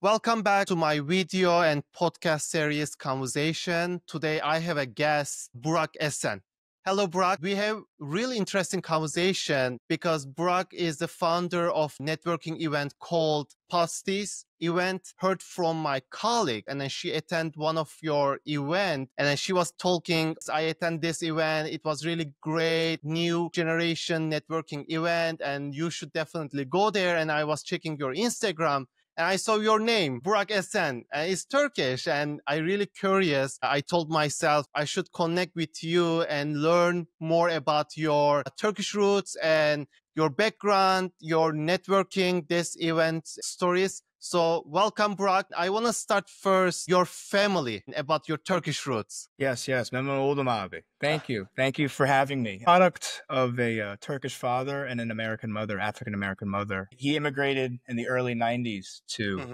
Welcome back to my video and podcast series conversation. Today I have a guest, Burak Esen. Hello, Burak. We have really interesting conversation because Burak is the founder of networking event called Posty event. Heard from my colleague, and then she attended one of your event, and then she was talking. I attend this event. It was really great, new generation networking event, and you should definitely go there. And I was checking your Instagram. And I saw your name, Burak Esen. It's Turkish, and I really curious. I told myself I should connect with you and learn more about your Turkish roots and your background, your networking, this event stories. So welcome, Burak. I want to start first your family, about your Turkish roots. Yes. Memnun oldum abi. Thank you. Thank you for having me. Product of a Turkish father and an American mother, African-American mother. He immigrated in the early 90s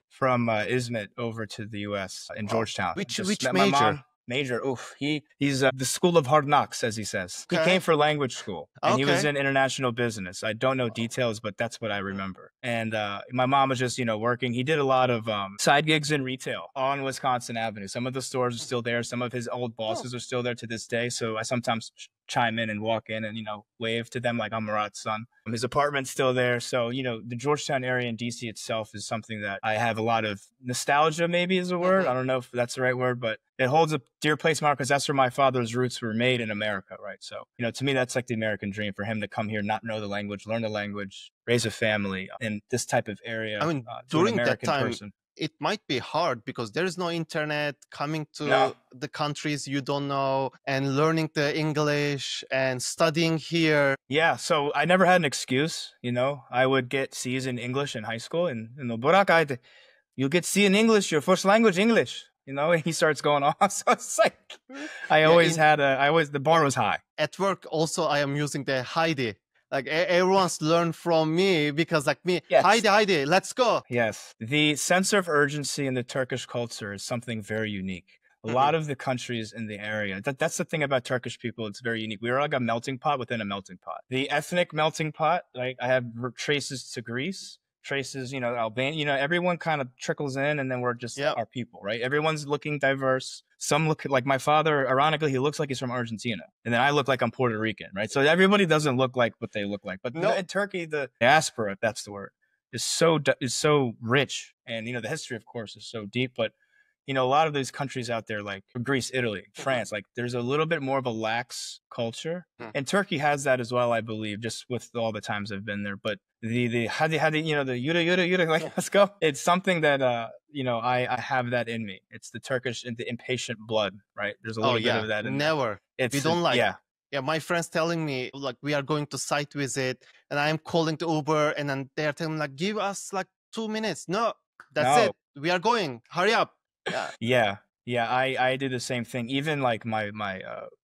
from Izmit over to the U.S. in Georgetown. Which met major? My mom. Major. He's the school of hard knocks, as he says. Okay. He came for language school, and he was Okay. in international business. I don't know details, but that's what I remember. And my mom was just, working. He did a lot of side gigs in retail on Wisconsin Avenue. Some of the stores are still there. Some of his old bosses are still there to this day. So I sometimes chime in and walk in and, wave to them like I'm Murat's son. His apartment's still there. So, the Georgetown area in DC itself is something that I have a lot of nostalgia, maybe is a word. I don't know if that's the right word, but it holds a dear place, Mark, because that's where my father's roots were made in America, right? So, to me, that's like the American dream for him to come here, not know the language, learn the language, raise a family in this type of area. I mean, during that time, it might be hard because there is no internet, coming to the countries you don't know and learning the English and studying here. Yeah, so I never had an excuse, I would get C's in English in high school, and Burak, you'll get C in English, your first language English, and he starts going off. So it's like the bar was high. At work also I am using the Heidi. Like everyone's learned from me because like me, yes. Heidi, let's go. Yes. The sense of urgency in the Turkish culture is something very unique. A lot of the countries in the area, that's the thing about Turkish people. It's very unique. We are like a melting pot within a melting pot. The ethnic melting pot, like I have traces to Greece, traces, Albania, everyone kind of trickles in, and then we're just our people, right? Everyone's looking diverse. Some look like my father, ironically, he looks like he's from Argentina. And then I look like I'm Puerto Rican, right? So everybody doesn't look like what they look like. But in Turkey, the diaspora, that's the word, is so rich. And, the history, of course, is so deep. But, a lot of these countries out there, like Greece, Italy, France, like there's a little bit more of a lax culture. And Turkey has that as well, I believe, just with all the times I've been there. But the hadi, the yura, like, let's go. It's something that, I have that in me. It's the Turkish and the impatient blood, right? There's a little bit of that in Never. We don't like. Yeah, my friends telling me like we are going to site visit, and I'm calling the Uber, and then they're telling me like, give us like 2 minutes. No, that's it. We are going. Hurry up. Yeah. I do the same thing. Even like my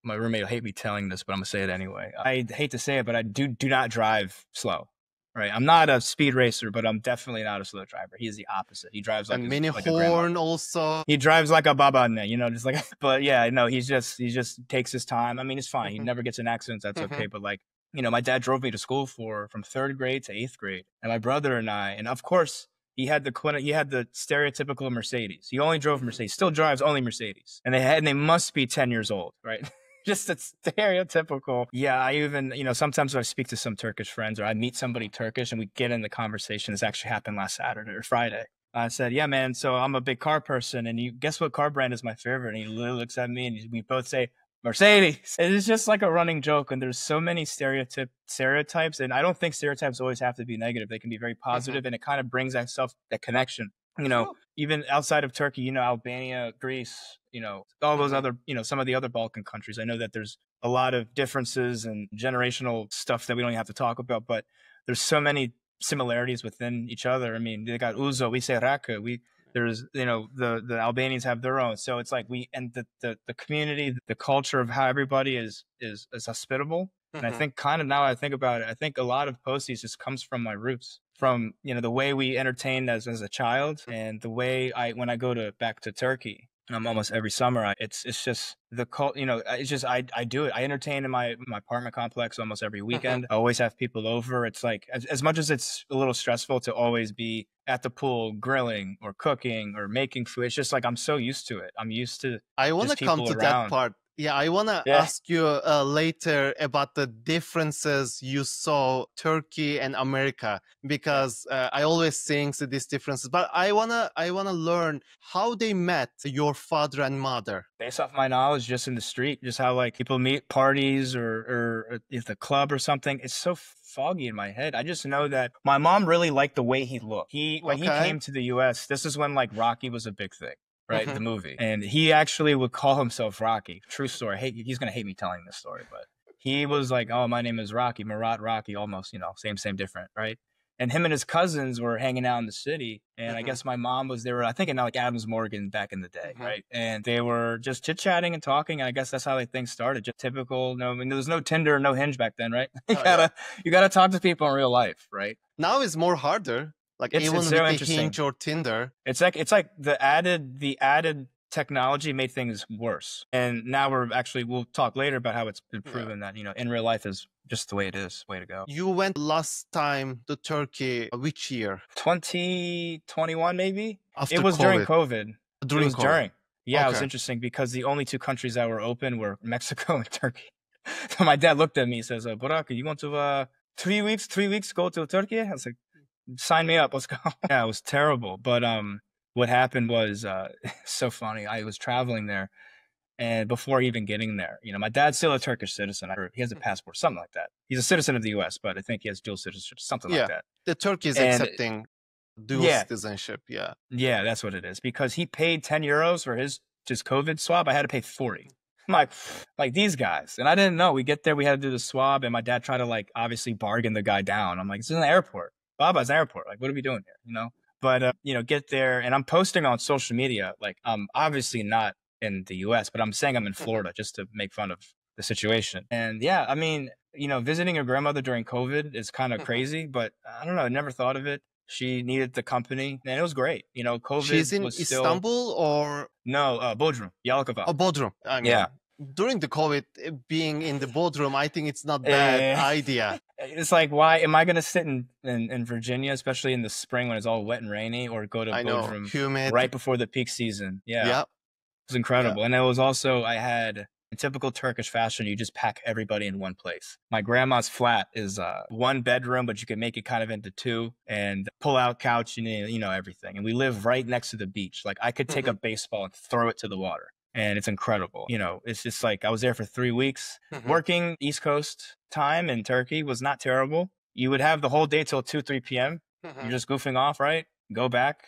roommate will hate me telling this, but I'm gonna say it anyway. I hate to say it, but I do not drive slow. Right. I'm not a speed racer, but I'm definitely not a slow driver. He's the opposite. He drives like mini horn also. He drives like a baba, just like. But yeah, no, he just takes his time. I mean, it's fine. He never gets in accidents. That's okay. But like, my dad drove me to school from 3rd grade to 8th grade, and my brother and I, and of course. He had the stereotypical Mercedes. He only drove Mercedes. Still drives only Mercedes, and they must be 10 years old, right? Just a stereotypical. Yeah, I even sometimes when I speak to some Turkish friends or I meet somebody Turkish and we get in the conversation. This actually happened last Saturday or Friday. I said, "Yeah, man. So I'm a big car person, and you guess what car brand is my favorite?" And he literally looks at me, and we both say Mercedes. It is just like a running joke, and there's so many stereotypes, and I don't think stereotypes always have to be negative. They can be very positive, and it kind of brings that connection. Even outside of Turkey, Albania, Greece, all those other, some of the other Balkan countries. I know that there's a lot of differences and generational stuff that we don't even have to talk about, but there's so many similarities within each other. I mean, they got Uzo, we say Raka, there's, the Albanians have their own. So it's like the community, the culture of how everybody is hospitable. And I think now I think about it, I think a lot of Posties just comes from my roots, from, the way we entertained as a child, and the way when I go back to Turkey, almost every summer. It's just the cult, it's just I do it. I entertain in my apartment complex almost every weekend. I always have people over. It's like as much as it's a little stressful to always be at the pool grilling or cooking or making food. It's just like I'm so used to it. I'm used to I want to just come people to that around. part. Yeah, I want to Yeah. ask you later about the differences you saw Turkey and America, Yeah. because I always think these differences. But I wanna learn how they met, your father and mother. Based off my knowledge, just in the street, just how like people meet parties or at the club or something. It's so foggy in my head. I just know that my mom really liked the way he looked. When he Okay. came to the U.S., this is when like Rocky was a big thing, right? Mhm. The movie, and he actually would call himself Rocky. True story. He's gonna hate me telling this story, but he was like, "Oh, my name is Rocky, Marat Rocky," almost, same, different, right? And him and his cousins were hanging out in the city, and I Mhm. guess my mom was there. I think in like Adams Morgan back in the day, Mhm. right? And they were just chit chatting and talking. And I guess that's how like things started. Just typical. No, I mean, there was no Tinder, no Hinge back then, right? Oh yeah. You gotta talk to people in real life, right? Now it's more harder. Like It's even with so the interesting. Hinge or Tinder. It's like the added technology made things worse. And now we'll talk later about how it's been Yeah. proven that, in real life is just the way it is, way to go. You went last time to Turkey which year? 2021 maybe? It After was during COVID. COVID. It During was COVID. during. Yeah, it was Okay. interesting because the only two countries that were open were Mexico and Turkey. So my dad looked at me and says, Burak, you want to 3 weeks go to Turkey? I was like, sign me up, let's go. Yeah, it was terrible. But what happened was so funny. I was traveling there, and before even getting there, my dad's still a Turkish citizen. I heard he has a passport, something like that. He's a citizen of the US, but I think he has dual citizenship, something like Yeah. that. The Turkey is And accepting dual yeah, citizenship. Yeah. yeah, that's what it is. Because he paid 10 euros for his just COVID swab. I had to pay 40. I'm like these guys. And I didn't know. We get there, we had to do the swab, and my dad tried to like obviously bargain the guy down. I'm like, this is an airport. Baba's airport. Like, what are we doing here? But get there, and I'm posting on social media, like I'm obviously not in the US, but I'm saying I'm in Mhm. Florida just to make fun of the situation. And yeah, I mean, visiting your grandmother during COVID is kind of Mhm. crazy, but I don't know, I never thought of it. She needed the company, and it was great. She's COVID in was still Istanbul or no Bodrum, Yalikava. Bodrum. I Yeah. mean, during the COVID, being in the Bodrum, I think it's not bad Eh, idea. it's like, why am I gonna sit in Virginia, especially in the spring when it's all wet and rainy, or go to I know, Bodrum humid. right before the peak season? Yeah, it Yeah. was Yeah. incredible. And it was also, I had in typical Turkish fashion, you just pack everybody in one place. My grandma's flat is one bedroom, but you can make it kind of into two, and pull out couch and everything. And we live right next to the beach. Like I could take a Mhm. baseball and throw it to the water. And it's incredible. It's just like I was there for 3 weeks. Mhm. Working East Coast time in Turkey was not terrible. You would have the whole day till 2, 3 p.m. You're Mhm. just goofing off, right? Go back,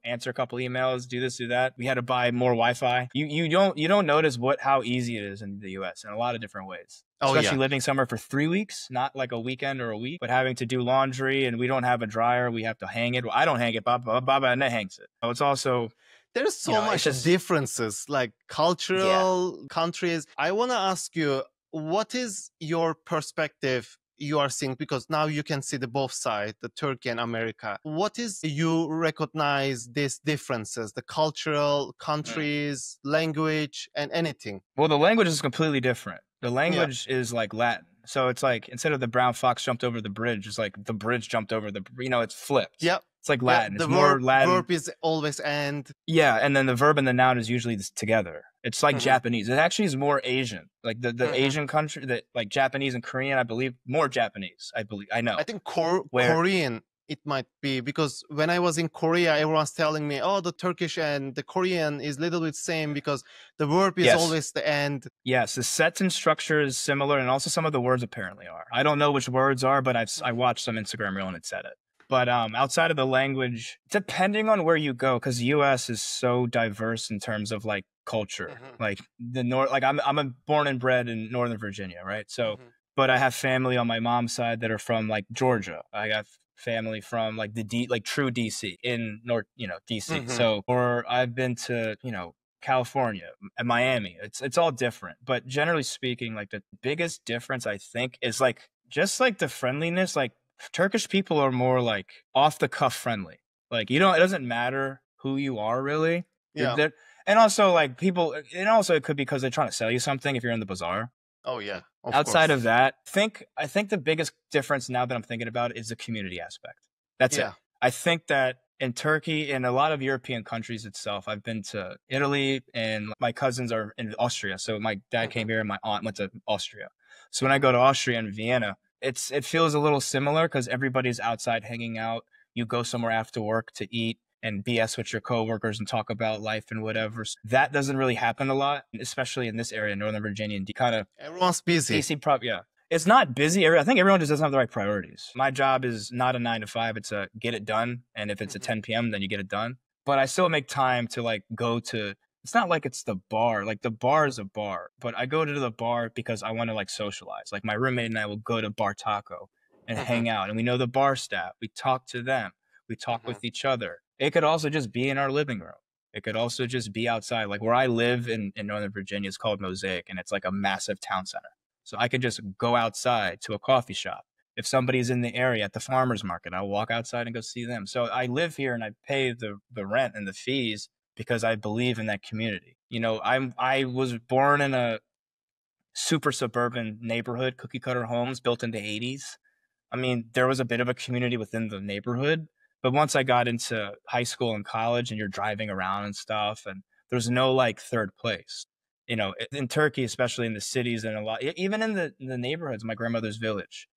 answer a couple emails, do this, do that. We had to buy more Wi-Fi. You don't notice how easy it is in the US in a lot of different ways. Oh Especially yeah. living somewhere for 3 weeks, not like a weekend or a week, but having to do laundry, and we don't have a dryer. We have to hang it. Well, I don't hang it, Baba and hangs it. So it's also, There's so it's much just, differences, like yeah. cultural countries. I want to ask you, what is your perspective you are seeing? Because now you can see the both sides, the Turkey and America. What is you recognize these differences, the cultural, Mm. countries, language, and anything? Well, the language is completely different. The Yeah. language is like Latin. So it's like instead of the brown fox jumped over the bridge, it's like the bridge jumped over it's flipped. Yeah. It's like Yeah. Latin. The It's more Latin. verb is always and. Yeah, and then the verb and the noun is usually together. It's like Mhm. Japanese. It actually is more Asian. Like the Mhm. Asian country that like Japanese and Korean, I believe, more Japanese. I believe. I I know. think Where Korean it might be, because when I was in Korea, everyone's telling me, "Oh, the Turkish and the Korean is a little bit same because the verb is yes. always the end." Yes, the sets and structure is similar, and also some of the words apparently are. I don't know which words are, but I watched some Instagram reel and it said it. But outside of the language, depending on where you go, because the U.S. is so diverse in terms of like culture. Mhm. Like the north, like I'm born and bred in Northern Virginia, right? So, Mhm. but I have family on my mom's side that are from like Georgia. I got family from like like true DC in North, DC. Mhm. So, or I've been to California and Miami. It's all different, but generally speaking, like the biggest difference I think is like just like the friendliness. Like Turkish people are more like off the cuff friendly. Like it doesn't matter who you are really. Yeah. And also like people, and also it could be because they're trying to sell you something if you're in the bazaar. Oh yeah. Of Outside course. of that, I think the biggest difference now that I'm thinking about it is the community aspect. That's it. Yeah. I think that in Turkey and a lot of European countries itself, I've been to Italy and my cousins are in Austria. So my dad came here and my aunt went to Austria. So when I go to Austria and Vienna, it feels a little similar because everybody's outside hanging out. You go somewhere after work to eat and BS with your coworkers and talk about life and whatever. So that doesn't really happen a lot, especially in this area, Northern Virginia, and kind of Everyone's busy. DC yeah. It's not busy. I think everyone just doesn't have the right priorities. My job is not a 9 to 5. It's a get it done. And if it's at 10 p.m., then you get it done. But I still make time to like go to, it's not like it's the bar. Like the bar is a bar, but I go to the bar because I want to like socialize. Like my roommate and I will go to Bar Taco and hang out. And we know the bar staff. We talk to them. We talk with each other. It could also just be in our living room. It could also just be outside. Like where I live in Northern Virginia is called Mosaic, and it's like a massive town center. So I could just go outside to a coffee shop. If somebody's in the area at the farmer's market, I'll walk outside and go see them. So I live here and I pay the rent and the fees because I believe in that community. You know, I was born in a super suburban neighborhood, cookie cutter homes built in the 80s. I mean, there was a bit of a community within the neighborhood. But once I got into high school and college and you're driving around and stuff, and there's no like third place. You know, in Turkey, especially in the cities and a lot, even in the neighborhoods, my grandmother's village,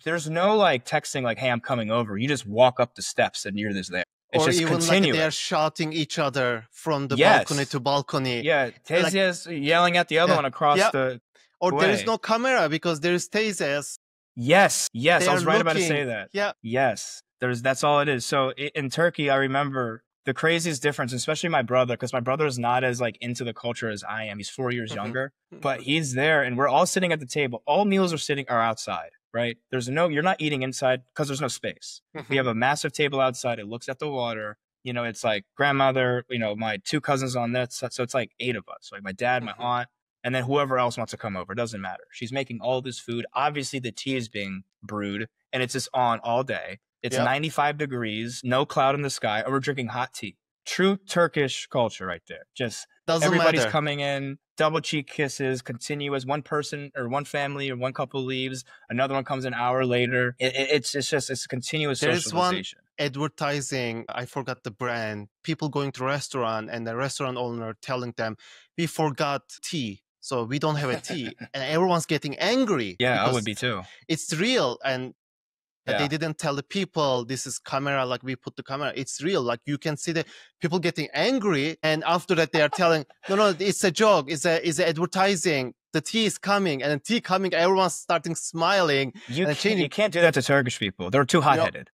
there's no like texting like, hey, I'm coming over. You just walk up the steps and you're just there. It's or just even continuous. like they're shouting each other from the balcony to balcony. Yeah, Tezia's like, yelling at the other one across the Or way. there is no camera because there is Tezia's. Yes, I was right about to say that. Yeah. Yes, that's all it is. So in Turkey, I remember the craziest difference, especially my brother, because my brother is not as like into the culture as I am. He's 4 years younger, but he's there and we're all sitting at the table. All meals are outside, right? You're not eating inside because there's no space. We have a massive table outside. It looks at the water. You know, it's like grandmother, you know, my 2 cousins on that. So it's like 8 of us, like my dad, my aunt, and then whoever else wants to come over. It doesn't matter. She's making all this food. Obviously the tea is being brewed and it's just on all day. It's 95 degrees, no cloud in the sky, and we're drinking hot tea. True Turkish culture right there. Just everybody's coming in, double cheek kisses, continuous. One person or one family or one couple leaves, another one comes an hour later. It's a continuous socialization. There is one advertising, I forgot the brand, people going to a restaurant and the restaurant owner telling them, we forgot tea. So we don't have a tea. And everyone's getting angry. Yeah, I would be too. It's real. And they didn't tell the people this is camera, like we put the camera. It's real. Like you can see the people getting angry. And after that, they are telling, no, it's a joke. It's a advertising. The tea is coming and the tea coming. Everyone's starting smiling. You can't do that to Turkish people. They're too hot-headed.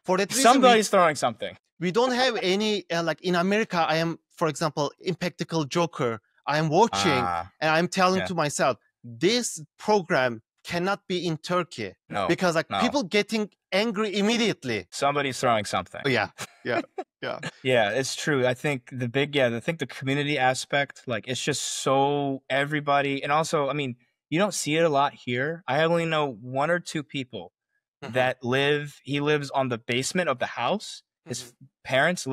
For that reason, somebody's throwing something. We don't have any, like in America, I am, for example, Impractical Joker. I am watching and I'm telling to myself, this program cannot be in Turkey because people getting angry immediately. Somebody's throwing something. Yeah. Yeah, it's true. I think the community aspect, like it's just so everybody. And also, I mean, you don't see it a lot here. I only know 1 or 2 people that he lives on the basement of the house. His parents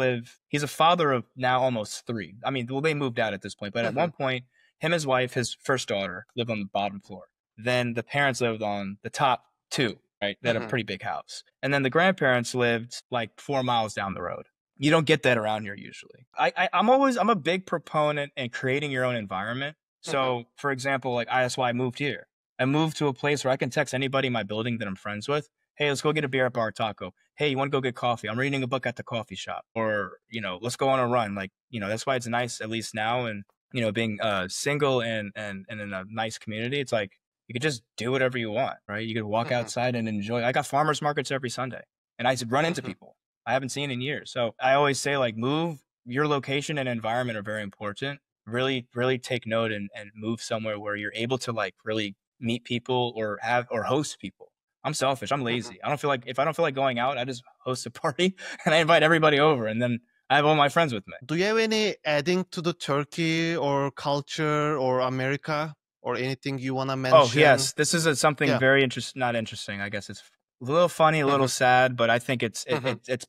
he's a father of now almost 3. I mean, well, they moved out at this point, but at one point, him, his wife, his first daughter lived on the bottom floor. Then the parents lived on the top 2, right? They had a pretty big house. And then the grandparents lived like 4 miles down the road. You don't get that around here usually. I'm a big proponent in creating your own environment. So for example, like that's why I moved here. I moved to a place where I can text anybody in my building that I'm friends with. Hey, let's go get a beer at Bar Taco. Hey, you want to go get coffee? I'm reading a book at the coffee shop. Or, you know, let's go on a run. Like, you know, that's why it's nice, at least now. And, you know, being single and in a nice community, it's like, you could just do whatever you want, right? You could walk outside and enjoy. I got farmers markets every Sunday and I run into people I haven't seen in years. So I always say like move, your location and environment are very important. Really, really take note and move somewhere where you're able to like really meet people or host people. I'm selfish. I'm lazy. If I don't feel like going out, I just host a party and I invite everybody over and then I have all my friends with me. Do you have any adding to the Turkey or culture or America or anything you want to mention? Oh, yes. This is something very not interesting. I guess it's a little funny, a little sad, but I think it's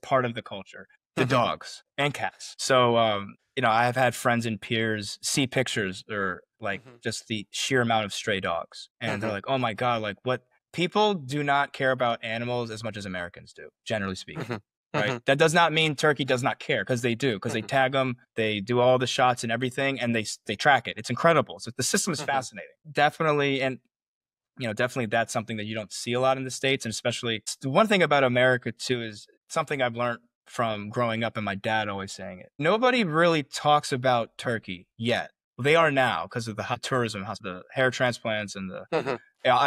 part of the culture. the dogs and cats. So, you know, I've had friends and peers see pictures or like just the sheer amount of stray dogs. And they're like, oh my God, like what? People do not care about animals as much as Americans do, generally speaking. Right. That does not mean Turkey does not care, because they do, because they tag them, they do all the shots and everything, and they track it. It's incredible. So the system is fascinating. Definitely. And, you know, definitely that's something that you don't see a lot in the States. And especially the one thing about America too is something I've learned from growing up and my dad always saying it. Nobody really talks about Turkey yet. They are now because of the tourism, the hair transplants and the,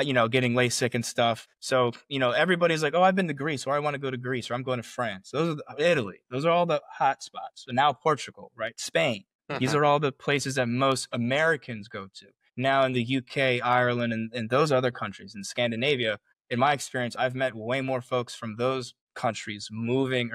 you know, getting LASIK and stuff. So, you know, everybody's like, oh, I've been to Greece, or I want to go to Greece, or I'm going to France. Those are Italy. Those are all the hot spots. So now Portugal, right? Spain. These are all the places that most Americans go to. Now in the UK, Ireland, and those other countries in Scandinavia, in my experience, I've met way more folks from those countries moving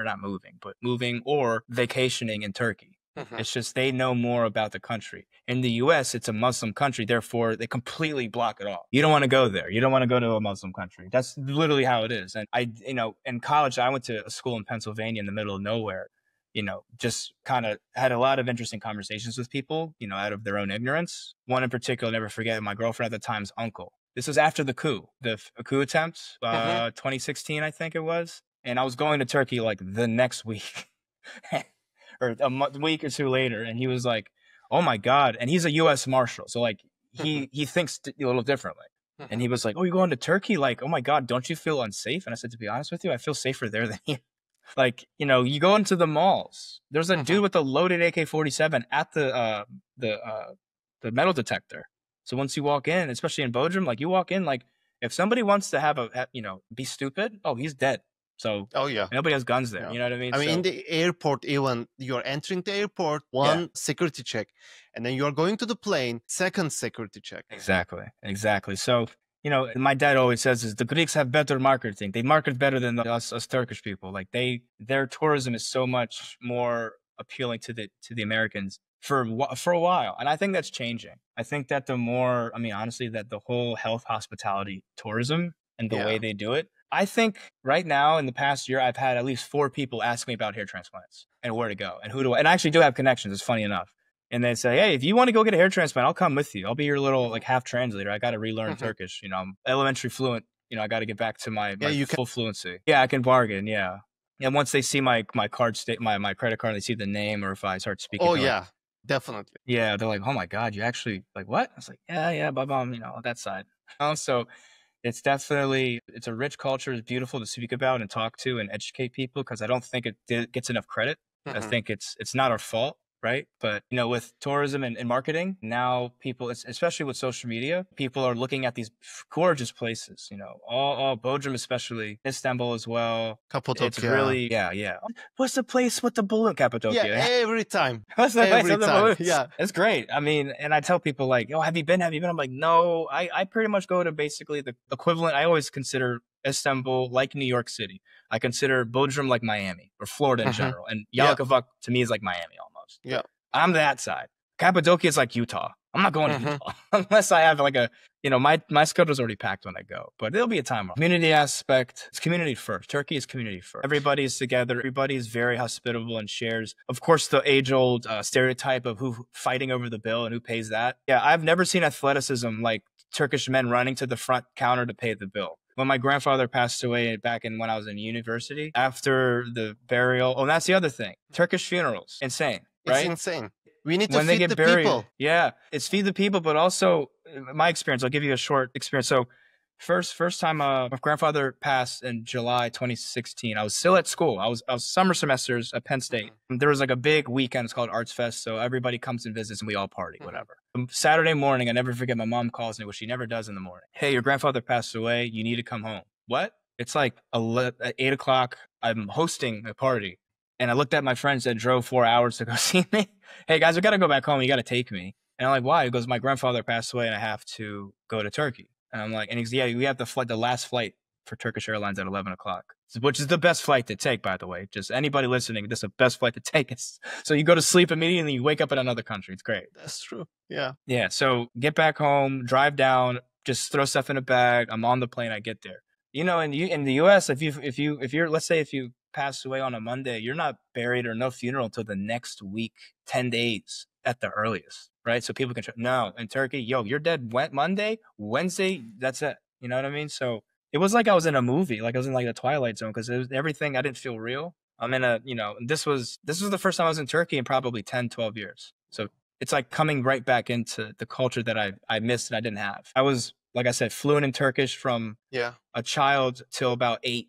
or vacationing in Turkey. It's just they know more about the country. In the US, it's a Muslim country. Therefore, they completely block it off. You don't want to go there. You don't want to go to a Muslim country. That's literally how it is. And you know, in college, I went to a school in Pennsylvania in the middle of nowhere. You know, just kind of had a lot of interesting conversations with people, you know, out of their own ignorance. One in particular, I'll never forget, my girlfriend at the time's uncle. This was after the coup attempt, 2016, I think it was. And I was going to Turkey like the next week. Or a week or two later, and he was like, oh my God. And he's a U.S. Marshal, so like he thinks a little differently. And he was like, oh, you're going to Turkey? Like, oh my God, don't you feel unsafe? And I said, to be honest with you, I feel safer there than here. Like, you know, you go into the malls, there's a dude with a loaded AK-47 at the metal detector. So once you walk in, especially in Bodrum, like you walk in, like if somebody wants to be stupid, oh, he's dead. So nobody has guns there. You know what I mean? I mean, in the airport, even you're entering the airport, one security check, and then you're going to the plane, second security check. Exactly. So, you know, my dad always says is the Greeks have better marketing. They market better than us Turkish people. Like their tourism is so much more appealing to the Americans for a while. And I think that's changing. I think that honestly, that the whole health hospitality tourism and the way they do it, I think right now in the past year, I've had at least 4 people ask me about hair transplants and where to go and and I actually do have connections. It's funny enough. And they say, hey, if you want to go get a hair transplant, I'll come with you. I'll be your little like half translator. I got to relearn Turkish. You know, I'm elementary fluent. You know, I got to get back to my full fluency. Yeah, I can bargain. Yeah. And once they see my card my credit card, they see the name, or if I start speaking. Oh yeah, definitely. Yeah, they're like, oh my God, you actually like what? I was like, yeah, you know, that side. So it's a rich culture. It's beautiful to speak about and talk to and educate people, because I don't think it gets enough credit. I think it's not our fault. Right. But, you know, with tourism and marketing, now people, especially with social media, people are looking at these gorgeous places, you know, all Bodrum, especially Istanbul as well. Cappadocia. It's really, What's the place with the balloon? Cappadocia. Yeah, every time. What's the place with the balloon? Yeah. It's great. I mean, and I tell people like, oh, have you been? I'm like, no, I pretty much go to basically the equivalent. I always consider Istanbul like New York City. I consider Bodrum like Miami or Florida in general. And Yalovak to me is like Miami almost. Yeah. I'm that side. Cappadocia is like Utah. I'm not going to Utah unless I have like my schedule's already packed when I go, but there'll be a time. Community aspect. It's community first. Turkey is community first. Everybody's together. Everybody's very hospitable and shares. Of course, the age old stereotype of who fighting over the bill and who pays that. Yeah. I've never seen athleticism like Turkish men running to the front counter to pay the bill. When my grandfather passed away back when I was in university, after the burial, and that's the other thing. Turkish funerals. Insane. Right? It's insane. We need to feed the people. Yeah, it's feed the people, but also my experience. I'll give you a short experience. So first time my grandfather passed in July 2016. I was still at school. I was summer semesters at Penn State. There was like a big weekend. It's called Arts Fest. So everybody comes and visits and we all party, whatever. Saturday morning, I never forget, my mom calls me, which she never does in the morning. Hey, your grandfather passed away. You need to come home. What? It's like at 8 o'clock. I'm hosting a party. And I looked at my friends that drove 4 hours to go see me. Hey guys, I got to go back home. You got to take me. And I'm like, why? He goes, my grandfather passed away and I have to go to Turkey. And I'm like, and he's, we have the last flight for Turkish Airlines at 11 o'clock, which is the best flight to take, by the way. Just anybody listening, this is the best flight to take. So you go to sleep immediately, you wake up in another country. It's great. That's true. Yeah. Yeah. So get back home, drive down, just throw stuff in a bag. I'm on the plane. I get there. You know, in the U.S., if you're, let's say if you pass away on a Monday, you're not buried or no funeral until the next week, 10 days at the earliest, right? So people can no, in Turkey, yo, you're dead Monday, Wednesday, that's it. You know what I mean? So it was like I was in a movie, like I was in like the Twilight Zone, because it was everything. I didn't feel real. I'm in a, this was the first time I was in Turkey in probably 10, 12 years. So it's like coming right back into the culture that I missed and I didn't have. I was, like I said, fluent in Turkish from a child till about 8.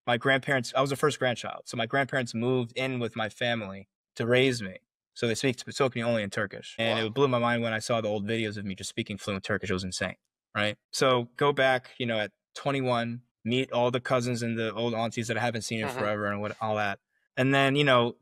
My grandparents, I was the first grandchild. So my grandparents moved in with my family to raise me. So they spoke me only in Turkish. And it blew my mind when I saw the old videos of me just speaking fluent Turkish. It was insane, right? So go back, at 21, meet all the cousins and the old aunties that I haven't seen in forever and all that. And then,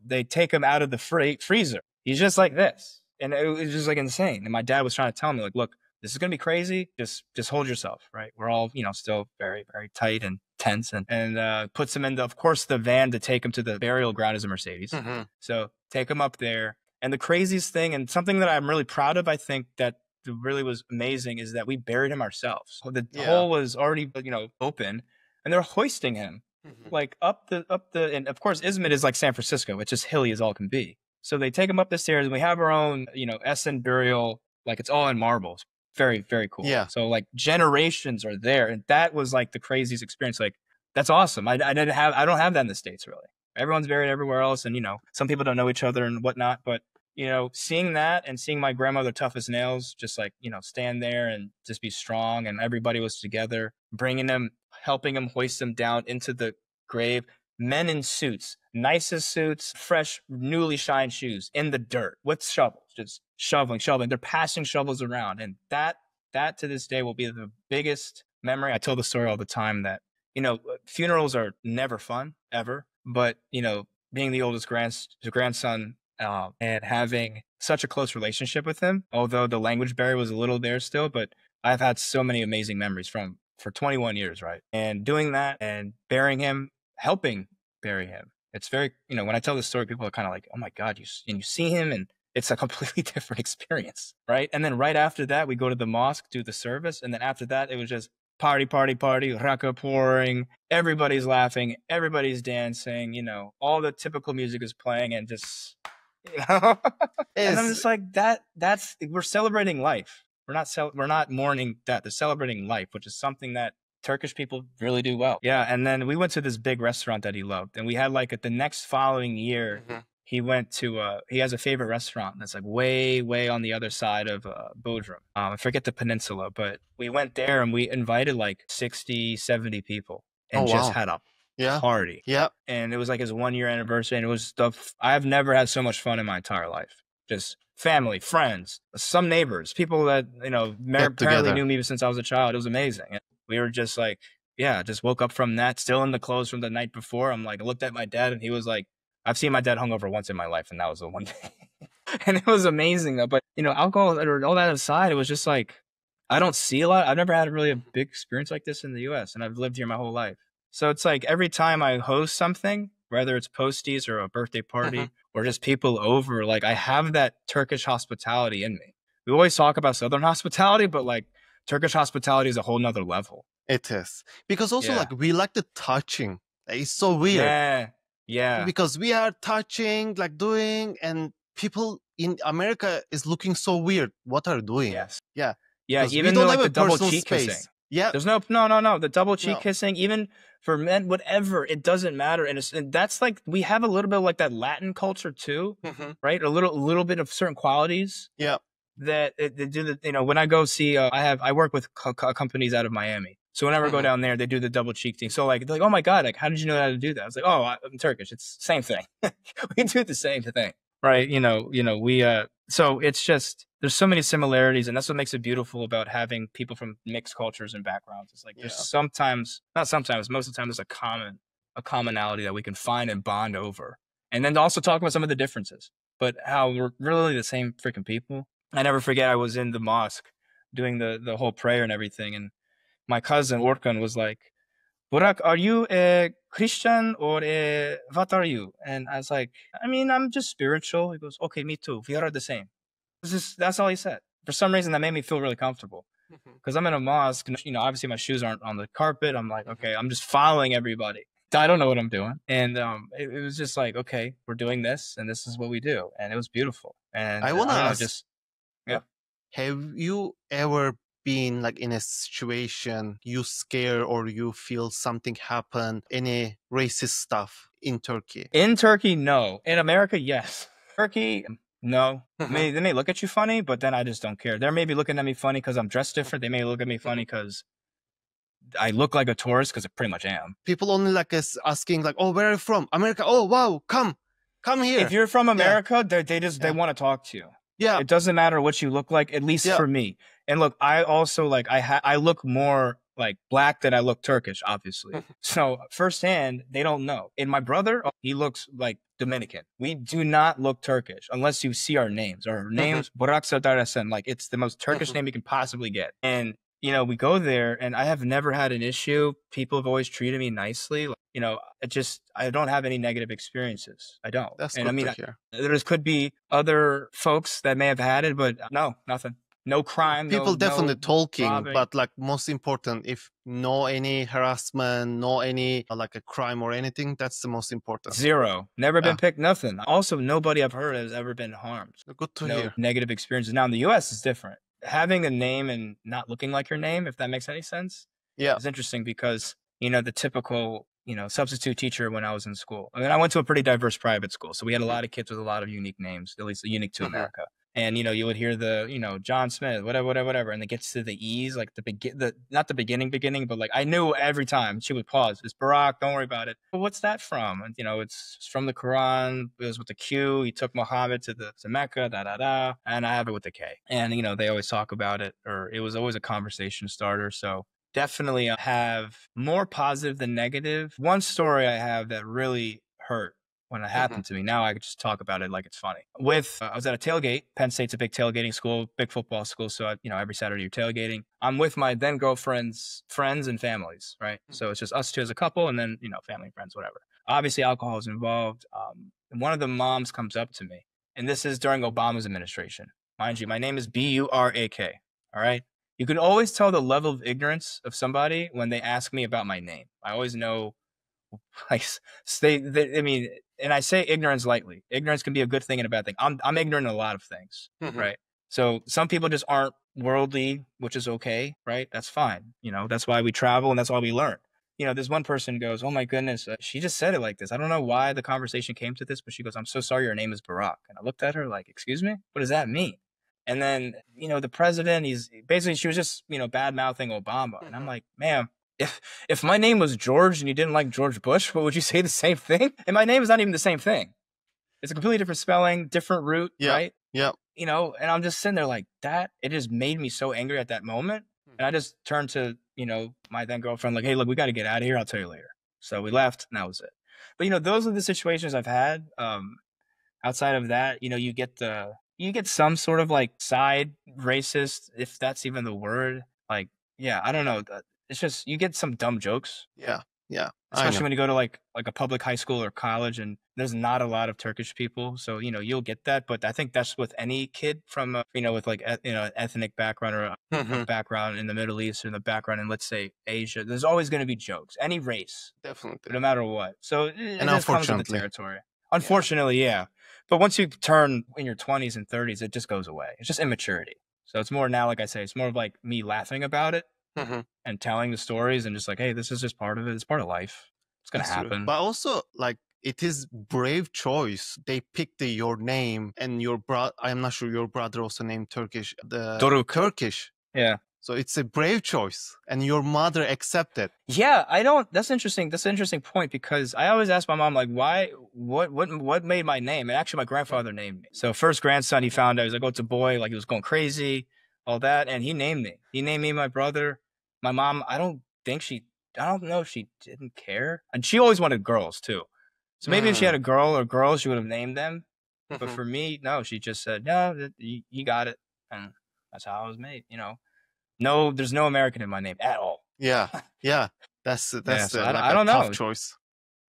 they take him out of the freezer. He's just like this. And it was just like insane. And my dad was trying to tell me, like, look, this is going to be crazy. Just hold yourself, right? We're all, still very, very tight and tense, and puts him in of course, the van to take him to the burial ground is a Mercedes. So take him up there. And the craziest thing, and something that I'm really proud of, I think that really was amazing, is that we buried him ourselves. The hole was already, open, and they're hoisting him like up the, and of course, Izmit is like San Francisco. It's just hilly as all can be. So they take him up the stairs, and we have our own, Esen burial, like it's all in marbles. Very, very cool. Yeah. So like generations are there. And that was like the craziest experience. Like, that's awesome. I don't have that in the States, really. Everyone's buried everywhere else. And, some people don't know each other and whatnot. But, seeing that and seeing my grandmother tough as nails, just like, stand there and just be strong. And everybody was together, bringing him, helping him hoist him down into the grave. Men in suits, nicest suits, fresh, newly shined shoes in the dirt with shovels, just shoveling. They're passing shovels around. And that to this day will be the biggest memory. I tell the story all the time that, funerals are never fun, ever. But, being the oldest grandson and having such a close relationship with him, although the language barrier was a little there still, but I've had so many amazing memories for 21 years, right? And doing that and burying him, helping bury him. It's very, when I tell this story, people are kind of like, oh my God, you see him, and it's a completely different experience, right? And then right after that, we go to the mosque, do the service. And then after that, it was just party, raka pouring, everybody's laughing, everybody's dancing, all the typical music is playing, and just, and I'm just like, we're celebrating life. We're not mourning death. They're celebrating life, which is something that Turkish people really do well. Yeah. And then we went to this big restaurant that he loved. And we had like the next following year, he went to, he has a favorite restaurant that's like way, way on the other side of Bodrum. I forget the peninsula, but we went there and we invited like 60, 70 people and just had a party. Yeah. And it was like his 1-year anniversary. And it was I've never had so much fun in my entire life. Just family, friends, some neighbors, people that, apparently knew me since I was a child. It was amazing. And we were just like, just woke up from that, still in the clothes from the night before. I'm like, I looked at my dad, and he was like, I've seen my dad hungover once in my life, and that was the one day. And it was amazing, though. But, alcohol or all that aside, it was just like, I don't see a lot. I've never had really a big experience like this in the U.S., and I've lived here my whole life. So it's like every time I host something, whether it's Posties or a birthday party or just people over, like I have that Turkish hospitality in me. We always talk about Southern hospitality, but like Turkish hospitality is a whole nother level. It is. Because also like we like the touching. It's so weird. Yeah. Because we are touching, like doing, and people in America is looking so weird. What are you doing? Yes. Yeah. Yeah. Even though like the double cheek kissing. Yeah. There's no. The double cheek kissing, even for men, whatever, it doesn't matter. And that's like, we have a little bit of like that Latin culture too, right? A little bit of certain qualities. Yeah. That they do when I go see, I work with companies out of Miami. So whenever I go down there, they do the double cheek thing. So like, they're like, oh my God, like, how did you know how to do that? I was like, oh, I'm Turkish. It's the same thing. We do the same thing, right? So it's just, there's so many similarities, and that's what makes it beautiful about having people from mixed cultures and backgrounds. It's like, there's most of the time, there's a commonality that we can find and bond over. And then to also talk about some of the differences, but how we're really the same freaking people. I never forget, I was in the mosque doing the whole prayer and everything, and my cousin Orkan was like, Burak, are you a Christian or what are you? And I was like, I mean, I'm just spiritual. He goes, okay, me too. We are the same. That's all he said. For some reason, that made me feel really comfortable. Because I'm in a mosque, and, obviously my shoes aren't on the carpet. I'm like, okay, I'm just following everybody. I don't know what I'm doing. And it was just like, okay, we're doing this and this is what we do. And it was beautiful. And I want I to don't know, ask, just, yeah. have you ever been like in a situation you scare or you feel something happen, any racist stuff in Turkey? In Turkey, no. In America, yes. Turkey, no. They may look at you funny, but then I just don't care. They may be looking at me funny because I'm dressed different. They may look at me funny because I look like a tourist, because I pretty much am. People only like us asking like, oh, where are you from? America. Oh, wow, come here. If you're from Yeah. America, they Yeah. want to talk to you. Yeah. It doesn't matter what you look like, at least Yeah. for me. And look, I also like I look more like black than I look Turkish, obviously. So firsthand, they don't know. And my brother, he looks like Dominican. We do not look Turkish unless you see our names. Our names, Burak Esen, like it's the most Turkish name you can possibly get. And you know, we go there and I have never had an issue. People have always treated me nicely. Like, you know, I don't have any negative experiences. I don't. That's and good I mean, to hear. there could be other folks that may have had it, but no, nothing. No crime. People definitely no talking, robbing. but like most important, if no any harassment, no any like a crime or anything, that's the most important. Zero. Never been picked, nothing. Also, nobody I've heard has ever been harmed. Good to No hear. negative experiences. Now in the US it's different. Having a name and not looking like your name, if that makes any sense, is interesting because, you know, the typical, you know, substitute teacher when I was in school. I mean, I went to a pretty diverse private school, so we had a lot of kids with a lot of unique names, at least unique to America. And, you know, you would hear the, you know, John Smith, whatever. And it gets to the E's, like not the beginning, but like I knew every time she would pause. It's Barack, don't worry about it. But what's that from? And, you know, it's from the Quran. It was with the Q. He took Muhammad to Mecca, and I have it with the K. And, you know, they always talk about it, or it was always a conversation starter. So definitely have more positive than negative. One story I have that really hurt when it happened to me. Now I could just talk about it like it's funny. I was at a tailgate. Penn State's a big tailgating school, big football school. So, you know, every Saturday you're tailgating. I'm with my then girlfriend's friends and families, right? So it's just us two as a couple and then, you know, family and friends, whatever. Obviously alcohol is involved. And one of the moms comes up to me, and this is during Obama's administration. Mind you, my name is Burak. All right. You can always tell the level of ignorance of somebody when they ask me about my name. I always know, like, I mean, and I say ignorance lightly. Ignorance can be a good thing and a bad thing. I'm ignorant in a lot of things, right? So some people just aren't worldly, which is okay, right? That's fine. You know, that's why we travel and that's why we learn. You know, this one person goes, oh my goodness, she just said it like this. I don't know why the conversation came to this, but she goes, I'm so sorry, your name is Barack. And I looked at her like, excuse me? What does that mean? And then, you know, the president, she was just, you know, bad mouthing Obama. And I'm like, ma'am, if my name was George and you didn't like George Bush, would you say the same thing? And my name is not even the same thing. It's a completely different spelling, different root, right? Yeah. You know, and I'm just sitting there like that. It just made me so angry at that moment. And I just turned to, you know, my then girlfriend, like, hey, look, we got to get out of here. I'll tell you later. So we left and that was it. But, you know, those are the situations I've had. Outside of that, you know, you get some sort of like side racist, if that's even the word. Like, yeah, I don't know. It's just, you get some dumb jokes. Yeah. Especially when you go to like a public high school or college and there's not a lot of Turkish people. So, you know, you'll get that. But I think that's with any kid from, you know, with like, you know, ethnic background or a background in the Middle East or the background in, let's say, Asia. There's always going to be jokes, any race. Definitely. No matter what. So it and just comes with the territory. Unfortunately, yeah. But once you turn in your 20s and 30s, it just goes away. It's just immaturity. So it's more now, like I say, it's more of like me laughing about it and telling the stories and just like, hey, this is just part of it. It's part of life. It's going to happen. But also, like, it is brave choice. They picked your name and your brother. I'm not sure your brother also named Turkish. Doruk. Turkish. Yeah. So it's a brave choice, and your mother accepted. Yeah, I don't. That's interesting. That's an interesting point because I always ask my mom, like, why? What made my name? And actually, my grandfather named me. So first grandson, he found out. He's like, oh, it's a boy. Like he was going crazy, all that, and he named me. He named me my brother. My mom, I don't know if she didn't care, and she always wanted girls too. So maybe if she had a girl or girls, she would have named them. But for me, no, she just said, no, you got it, and that's how I was made. You know. No, there's no American in my name at all. Yeah. That's so like I don't a know. Tough choice.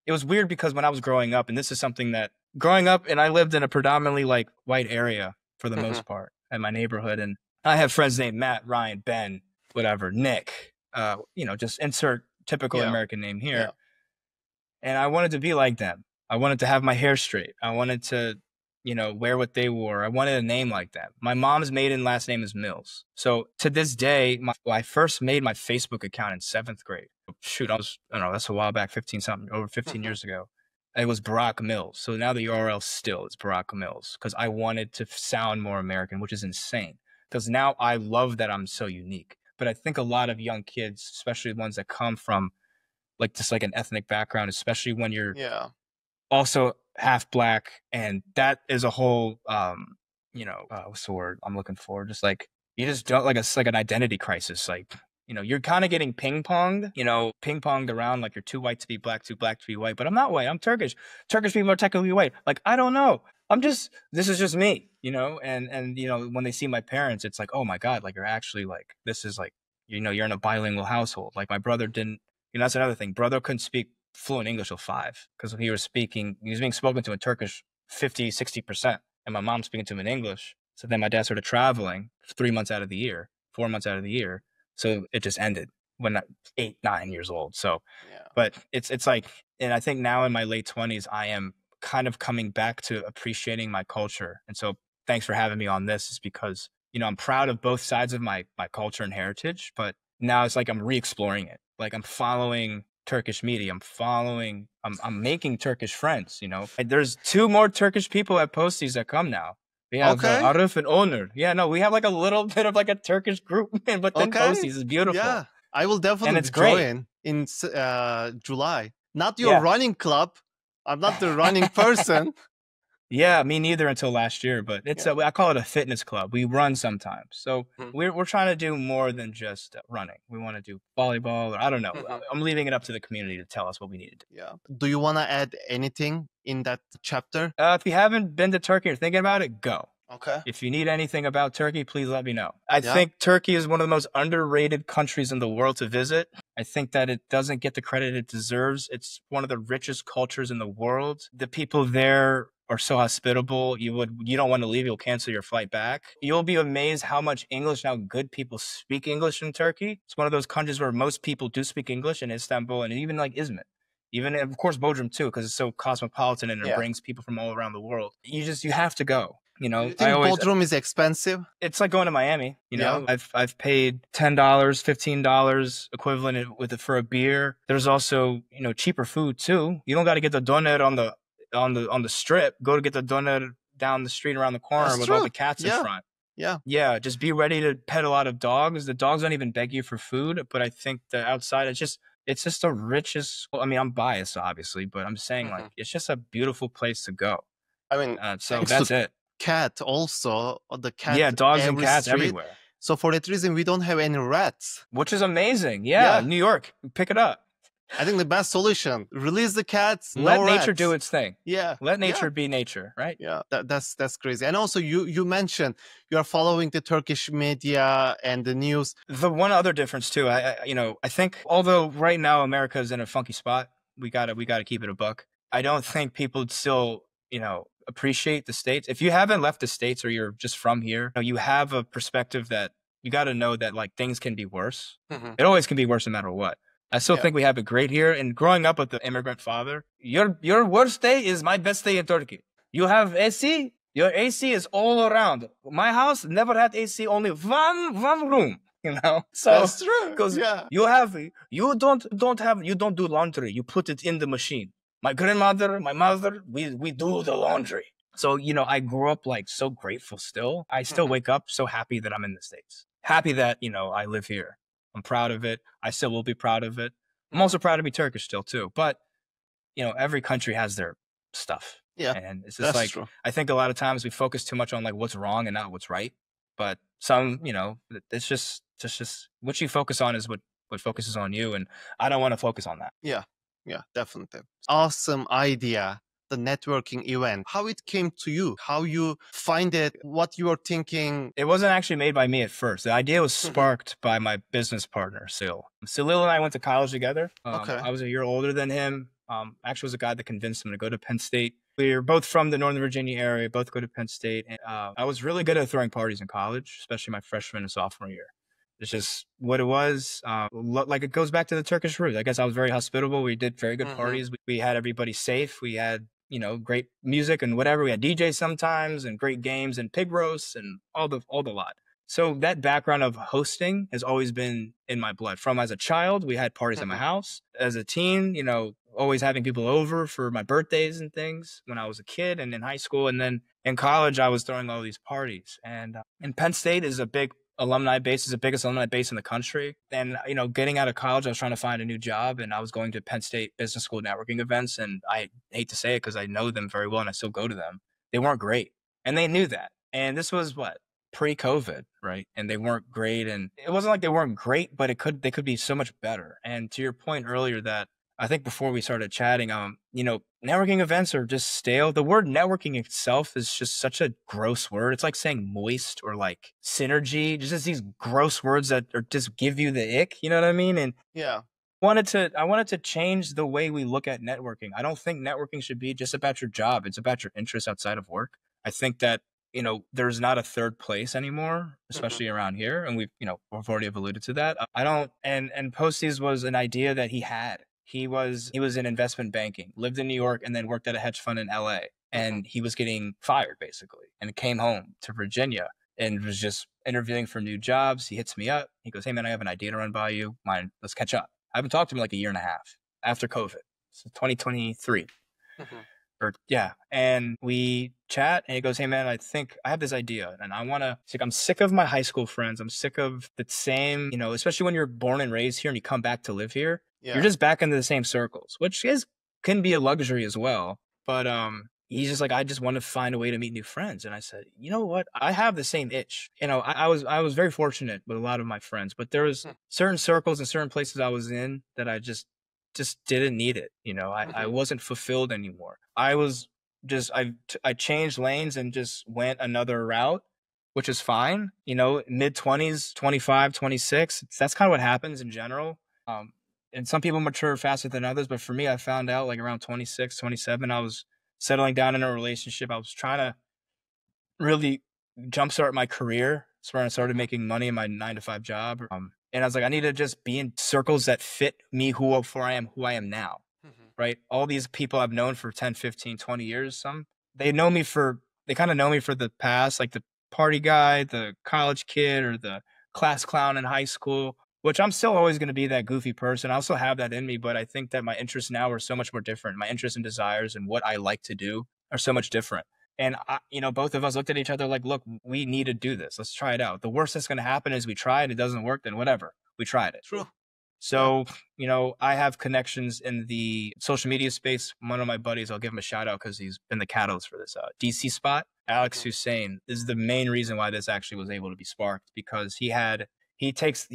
It was weird because when I was growing up, and this is something that growing up, and I lived in a predominantly like white area for the most part in my neighborhood, and I have friends named Matt, Ryan, Ben, whatever, Nick. You know, just insert typical American name here. And I wanted to be like them. I wanted to have my hair straight. I wanted to, wear what they wore. I wanted a name like that. My mom's maiden last name is Mills. So to this day, I first made my Facebook account in 7th grade. Shoot, I don't know, that's a while back, 15 something, over 15 years ago. It was Burak Mills. So now the URL still is Burak Mills because I wanted to sound more American, which is insane. Because now I love that I'm so unique. But I think a lot of young kids, especially ones that come from like just like an ethnic background, especially when you're also half black, and that is a whole what's the word I'm looking for? Just like you just don't like it's like an identity crisis. Like, you're kind of getting ping-ponged around like you're too white to be black, too black to be white. But I'm not white. I'm Turkish. Turkish people are technically white. Like, I don't know. This is just me, and when they see my parents, it's like, oh my God, like you're actually like, this is like, you're in a bilingual household. Like my brother didn't, that's another thing. Brother couldn't speak fluent English till 5 because he was being spoken to in Turkish 50-60%, and my mom's speaking to him in English. So then my dad started traveling 3 months out of the year, 4 months out of the year. So it just ended when I'm 8, 9 years old. So, but it's like, and I think now in my late 20s, I am kind of coming back to appreciating my culture. And so thanks for having me on this, is because, I'm proud of both sides of my culture and heritage, but now it's like I'm re-exploring it. Like I'm following Turkish media. I'm making Turkish friends, And there's 2 more Turkish people at Posties that come now. We have Arif and Onur. Yeah, no, we have like a little bit of like a Turkish group, but then Posties is beautiful. Yeah, I will definitely join in July. Not your running club. I'm not the running person. Yeah, me neither until last year, but I call it a fitness club. We run sometimes. So we're trying to do more than just running. We want to do volleyball, or I don't know. I'm leaving it up to the community to tell us what we need to do. Yeah. Do you want to add anything in that chapter? If you haven't been to Turkey or thinking about it, go. Okay. If you need anything about Turkey, please let me know. I think Turkey is one of the most underrated countries in the world to visit. I think that it doesn't get the credit it deserves. It's one of the richest cultures in the world. The people there are so hospitable. You don't want to leave. You'll cancel your flight back. You'll be amazed how much English, how good people speak English in Turkey. It's one of those countries where most people do speak English, in Istanbul and even like Izmit. Even, of course, Bodrum too, because it's so cosmopolitan and it brings people from all around the world. You have to go. Do you think Bodrum is expensive? It's like going to Miami. I've paid $10, $15 equivalent for a beer. There's also cheaper food too. You don't got to get the doner on the strip. Go to get the doner down the street around the corner with all the cats in front. Yeah. Just be ready to pet a lot of dogs. The dogs don't even beg you for food, but I think the outside it's just the richest. I mean, I'm biased obviously, but I'm saying like it's just a beautiful place to go. I mean, so that's it. Cat also, the cat, dogs and cats everywhere. So for that reason, we don't have any rats, which is amazing. New York, pick it up. I think the best solution: release the cats. Let nature do its thing. Yeah, let nature be nature. Right. Yeah, that's crazy. And also, you mentioned you are following the Turkish media and the news. The one other difference too, I think although right now America is in a funky spot, we gotta keep it a buck. I don't think people still appreciate the States. If you haven't left the States or you're just from here, you have a perspective that you got to know that like things can be worse. It always can be worse no matter what. I still think we have it great here. And growing up with the immigrant father, your worst day is my best day in Turkey. You have AC. Your AC is all around. My house never had AC, only one room. So that's true. Because you don't do laundry. You put it in the machine. My grandmother, my mother, we do the laundry. So, I grew up like so grateful still. I still wake up so happy that I'm in the States. Happy that, I live here. I'm proud of it. I still will be proud of it. I'm also proud to be Turkish still too. But, every country has their stuff. Yeah. And it's just like, true. I think a lot of times we focus too much on like what's wrong and not what's right. But some, it's just what you focus on is what focuses on you. And I don't want to focus on that. Yeah, definitely. Awesome idea. The networking event. How it came to you? How you find it? What you were thinking? It wasn't actually made by me at first. The idea was sparked by my business partner, Sil. Salil and I went to college together. I was a year older than him. Actually was a guy that convinced him to go to Penn State. We were both from the Northern Virginia area, both go to Penn State. And, I was really good at throwing parties in college, especially my freshman and sophomore year. It's just what it was. Like it goes back to the Turkish roots. I guess I was very hospitable. We did very good parties. We had everybody safe. We had, you know, great music and whatever. We had DJs sometimes and great games and pig roasts and all the lot. So that background of hosting has always been in my blood. From as a child, we had parties at my house. As a teen, you know, always having people over for my birthdays and things when I was a kid and in high school. And then in college, I was throwing all these parties. And Penn State is a big alumni base, is the biggest alumni base in the country. And, you know, getting out of college, I was trying to find a new job and I was going to Penn State Business School networking events. And I hate to say it because I know them very well and I still go to them. They weren't great. And they knew that. And this was what? Pre-COVID, right? And they weren't great. And it wasn't like they weren't great, but they could be so much better. And to your point earlier that I think before we started chatting, you know, networking events are just stale. The word networking itself is just such a gross word. It's like saying moist or like synergy, just these gross words that are just give you the ick. You know what I mean? And Yeah. I wanted to change the way we look at networking. I don't think networking should be just about your job. It's about your interests outside of work. I think that, you know, there's not a third place anymore, especially around here. And we've already alluded to that. I don't, and Posty's was an idea that he had. He was in investment banking, lived in New York, and then worked at a hedge fund in LA. And he was getting fired basically and came home to Virginia and was just interviewing for new jobs. He hits me up. He goes, "Hey man, I have an idea to run by you. Mind, let's catch up." I haven't talked to him in like a year and a half after COVID. So 2023. Or yeah. And we chat and he goes, "Hey man, I think I have this idea and I'm sick of my high school friends. I'm sick of the same, you know, especially when you're born and raised here and you come back to live here, you're just back into the same circles, which can be a luxury as well. But he's just like, I just want to find a way to meet new friends." And I said, "You know what? I have the same itch. You know, I was very fortunate with a lot of my friends, but there was certain circles and certain places I was in that I just didn't need it. You know, I wasn't fulfilled anymore. I changed lanes and just went another route, which is fine. You know, mid-20s, 25, 26, that's kind of what happens in general. And some people mature faster than others, but for me, I found out like around 26, 27, I was settling down in a relationship. I was trying to really jumpstart my career. That's where I started making money in my 9-to-5 job. And I was like, I need to just be in circles that fit me who I am now, right? All these people I've known for 10, 15, 20 years, they kind of know me for the past, like the party guy, the college kid, or the class clown in high school, which I'm still always going to be that goofy person. I also have that in me, but I think that my interests now are so much more different. My interests and desires and what I like to do are so much different. And both of us looked at each other like, look, we need to do this. Let's try it out. The worst that's going to happen is we try it. It doesn't work. Then whatever. We tried it. True. So, I have connections in the social media space. One of my buddies, I'll give him a shout out because he's been the catalyst for this. DC Spot, Alex Hussein, is the main reason why this actually was able to be sparked, because he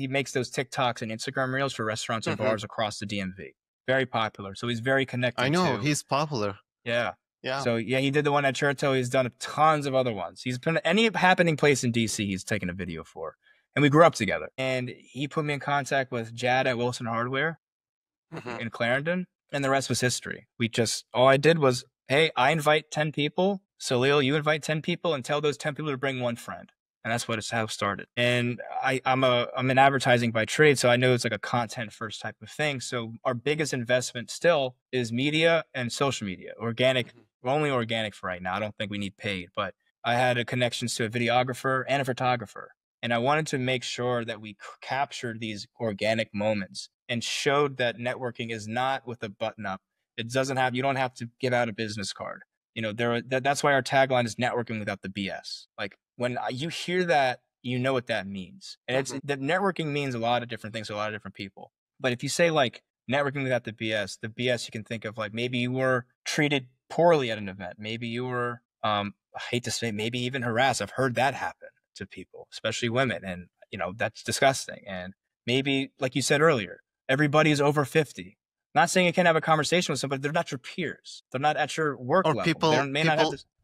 makes those TikToks and Instagram reels for restaurants and bars across the DMV. Very popular. So he's very connected. I know he's popular. Yeah. Yeah. So yeah, he did the one at Churto. He's done tons of other ones. He's been any happening place in DC. He's taken a video for, and we grew up together. And he put me in contact with Jad at Wilson Hardware in Clarendon, and the rest was history. All I did was, hey, I invite 10 people. Salil, you invite 10 people, and tell those 10 people to bring one friend. And that's how it started. And I'm in advertising by trade, so I know it's like a content first type of thing. So our biggest investment still is media and social media, organic. We're only organic for right now. I don't think we need paid, but I had connections to a videographer and a photographer. And I wanted to make sure that we captured these organic moments and showed that networking is not with a button up. You don't have to give out a business card. That's why our tagline is networking without the BS. Like when you hear that, you know what that means. And that networking means a lot of different things to a lot of different people. But if you say like networking without the BS you can think of like maybe you were treated poorly at an event. Maybe you were, I hate to say, maybe even harassed. I've heard that happen to people, especially women. And, that's disgusting. And maybe, like you said earlier, everybody's over 50. Not saying you can't have a conversation with somebody. They're not your peers. They're not at your work level. People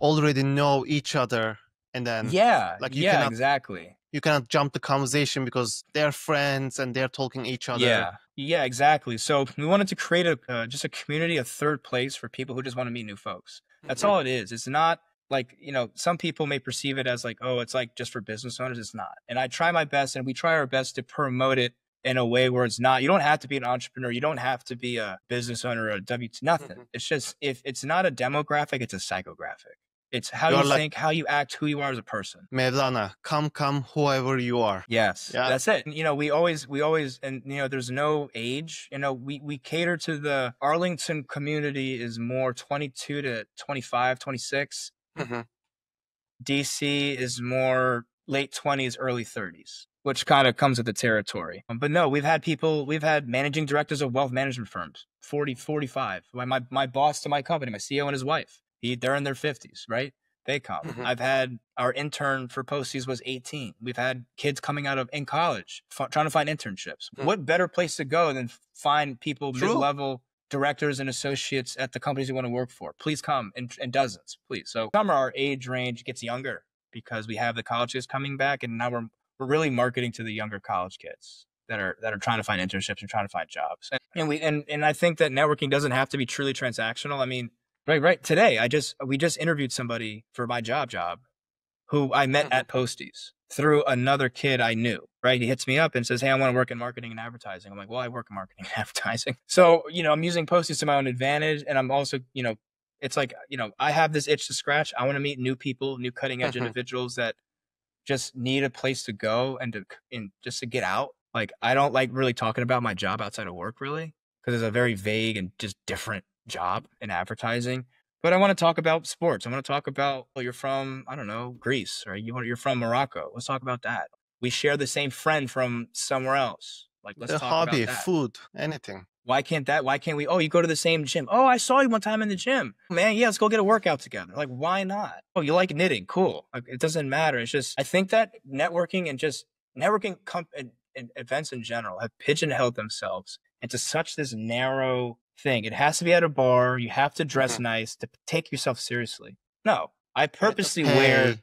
already know each other. And then, exactly. You cannot jump the conversation because they're friends and they're talking to each other. Yeah, exactly. So we wanted to create just a community, a third place for people who just want to meet new folks. That's all it is. It's not like, you know, some people may perceive it as like, oh, it's like just for business owners. It's not. And I try my best, and we try our best to promote it in a way where it's not. You don't have to be an entrepreneur. You don't have to be a business owner or a W2, nothing. It's just, if it's not a demographic, it's a psychographic. It's how you You're think, how you act, who you are as a person. Mevlana, come, whoever you are. Yes, Yeah. that's it. And, you know, we always, and, you know, there's no age. You know, we cater to the Arlington community is more 22 to 25, 26. DC is more late 20s, early 30s, which kind of comes with the territory. But no, we've had managing directors of wealth management firms, 40, 45. My boss to my company, my CEO and his wife, they're in their 50s, right? They come. I've had our intern for Posties was 18. We've had kids coming out of in college trying to find internships. What better place to go than find people mid-level directors and associates at the companies you want to work for? Please come, in dozens, please. So our age range gets younger because we have the colleges coming back, and now we're really marketing to the younger college kids that are trying to find internships and trying to find jobs. And I think that networking doesn't have to be truly transactional. I mean, right. Today, we just interviewed somebody for my job who I met at Posties through another kid I knew, right? He hits me up and says, hey, I want to work in marketing and advertising. I'm like, well, I work in marketing and advertising. So, you know, I'm using Posties to my own advantage. And I'm also, you know, it's like, you know, I have this itch to scratch. I want to meet new people, new cutting edge individuals that just need a place to go and just to get out. Like, I don't like really talking about my job outside of work, really, because it's a very vague and just different job in advertising. But I want to talk about sports. I want to talk about, well, you're from, I don't know, Greece, or you're from Morocco. Let's talk about that. We share the same friend from somewhere else. Like, let's talk hobby, about that. food, anything. Why can't we? Oh, you go to the same gym. Oh, I saw you one time in the gym. Man, yeah, let's go get a workout together. Like, why not? Oh, you like knitting. Cool. Like, it doesn't matter. It's just, I think that networking and events in general have pigeonholed themselves into such this narrow thing. It has to be at a bar. You have to dress nice to take yourself seriously. No, I purposely wear.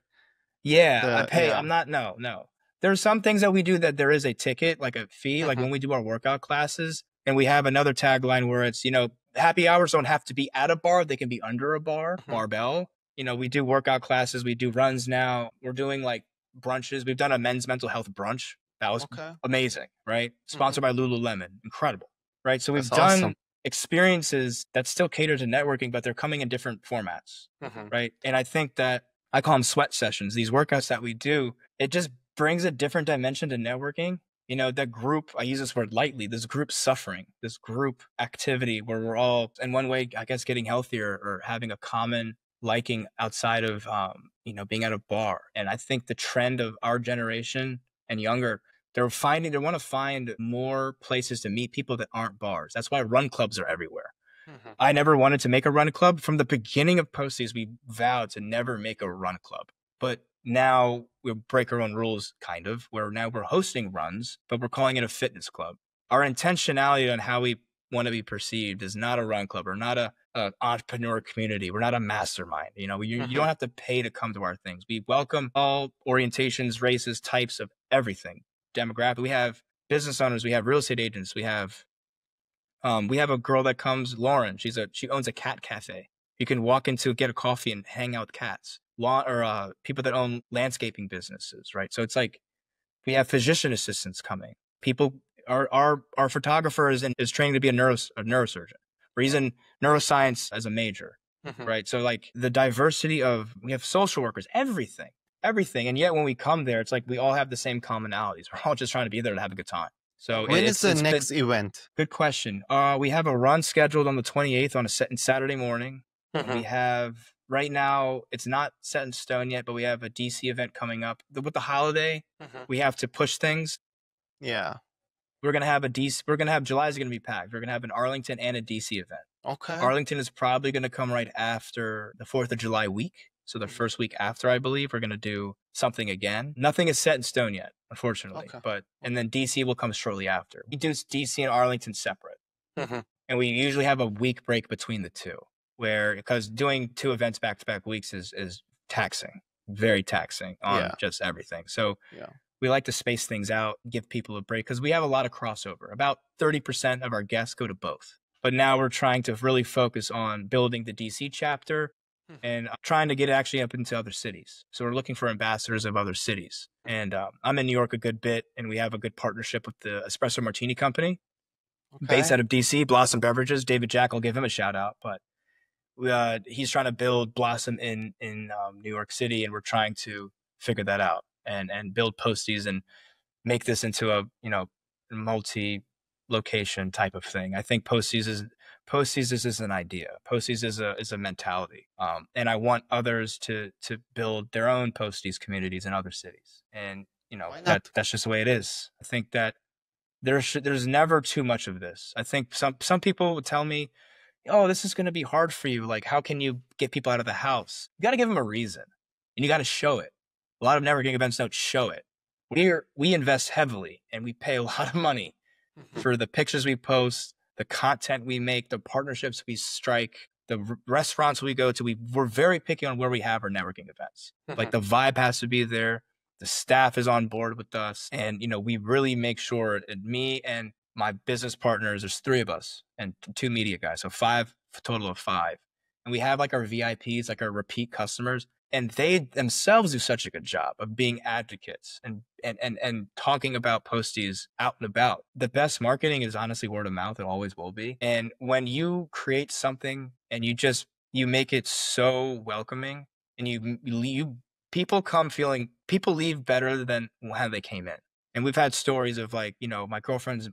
Yeah, I pay. Yeah. I'm not. No. There's some things that we do that there is a ticket, like a fee, like when we do our workout classes, and we have another tagline where it's, you know, happy hours don't have to be at a bar. They can be under a bar, barbell. You know, we do workout classes. We do runs now. We're doing like brunches. We've done a men's mental health brunch. That was amazing, right? Sponsored by Lululemon. Incredible, right? So we've done experiences that still cater to networking, but they're coming in different formats, right? And I think that I call them sweat sessions. These workouts that we do, it just brings a different dimension to networking. You know, that group, I use this word lightly, this group suffering, this group activity where we're all in one way, I guess, getting healthier or having a common liking outside of, you know, being at a bar. And I think the trend of our generation and younger, they want to find more places to meet people that aren't bars. That's why run clubs are everywhere. I never wanted to make a run club. From the beginning of Posties, we vowed to never make a run club. But now we break our own rules, kind of, where now we're hosting runs, but we're calling it a fitness club. Our intentionality on how we want to be perceived is not a run club or not a entrepreneur community. We're not a mastermind. You know, you don't have to pay to come to our things. We welcome all orientations, races, types of everything, demographic. We have business owners. We have real estate agents. We have a girl that comes, Lauren. She owns a cat cafe. You can walk into, get a coffee and hang out with cats. People that own landscaping businesses, right? So it's like we have physician assistants coming. People, our photographer is training to be a neurosurgeon. Or he's in neuroscience as a major, right? So like the diversity we have social workers, everything. And yet when we come there, it's like we all have the same commonalities. We're all just trying to be there to have a good time. So when is the next event? Good question. We have a run scheduled on the 28th on a Saturday morning. We have, right now, it's not set in stone yet, but we have a DC event coming up. With the holiday, we have to push things. Yeah. We're going to have July's going to be packed. We're going to have an Arlington and a DC event. Okay. Arlington is probably going to come right after the 4th of July week. So the first week after, I believe, we're going to do something again. Nothing is set in stone yet, unfortunately. And then DC will come shortly after. We do DC and Arlington separate. And we usually have a week break between the two, because doing two events back-to-back weeks is taxing, very taxing on just everything. So we like to space things out, give people a break, because we have a lot of crossover. About 30% of our guests go to both. But now we're trying to really focus on building the DC chapter and I'm trying to get it actually up into other cities. So we're looking for ambassadors of other cities. And I'm in New York a good bit, and we have a good partnership with the Espresso Martini Company, based Okay. out of DC, Blossom Beverages. David Jack, will give him a shout out, but he's trying to build Blossom in New York City, and we're trying to figure that out and build Posties and make this into a multi location type of thing. I think Posties is an idea. Posties is a mentality. And I want others to build their own Posties communities in other cities. And Why not? that's just the way it is. I think that there's never too much of this. I think some people would tell me, "Oh, this is going to be hard for you. Like, how can you get people out of the house?" You got to give them a reason, and you got to show it. A lot of networking events don't show it. We invest heavily, and we pay a lot of money for the pictures we post, the content we make, the partnerships we strike, the restaurants we go to. We're very picky on where we have our networking events. Like, the vibe has to be there. The staff is on board with us. And, we really make sure, and me and my business partners, there's 3 of us and 2 media guys. So 5, a total of 5. And we have like our VIPs, like our repeat customers. And they themselves do such a good job of being advocates and talking about Posties out and about. The best marketing is honestly word of mouth. It always will be. And when you create something and you make it so welcoming, and people leave better than how they came in. And we've had stories of, like, my girlfriend's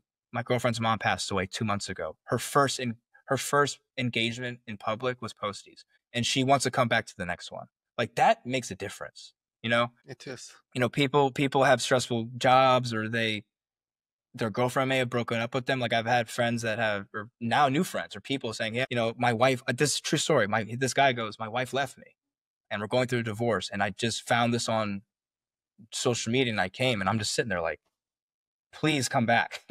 mom passed away 2 months ago. Her first engagement in public was Posties, and she wants to come back to the next one. Like, that makes a difference. It is. People have stressful jobs, or their girlfriend may have broken up with them. Like, I've had friends that have, or now new friends, or people saying, "Yeah, my wife." This is a true story. This guy goes, "My wife left me, and we're going through a divorce, and I just found this on social media, and I came," and I'm just sitting there like, "Please come back."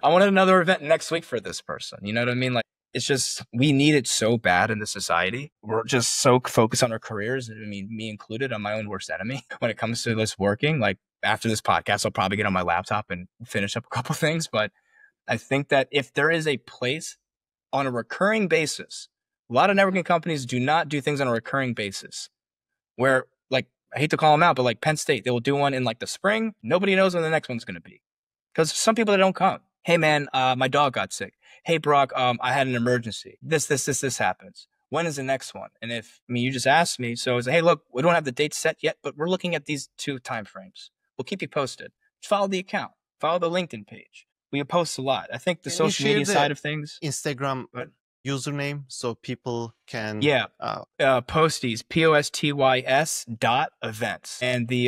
I wanted another event next week for this person. You know what I mean? Like, it's just, we need it so bad in the society. We're just so focused on our careers. I mean, me included. I'm my own worst enemy when it comes to this working. Like, after this podcast, I'll probably get on my laptop and finish up a couple things. But I think that if there is a place on a recurring basis, a lot of networking companies do not do things on a recurring basis, where, like, I hate to call them out, but like Penn State, they will do one in like the spring. Nobody knows when the next one's going to be, because some people that don't come. "Hey man, my dog got sick. Hey Brock, I had an emergency. This happens. When is the next one?" And you just asked me, so it's, "Hey, look, we don't have the date set yet, but we're looking at these 2 time frames. We'll keep you posted. Just follow the account, follow the LinkedIn page. We post a lot." I think the Can you social share media the side of things. Instagram But username so people can? yeah, Posties, POSTYS.events. And the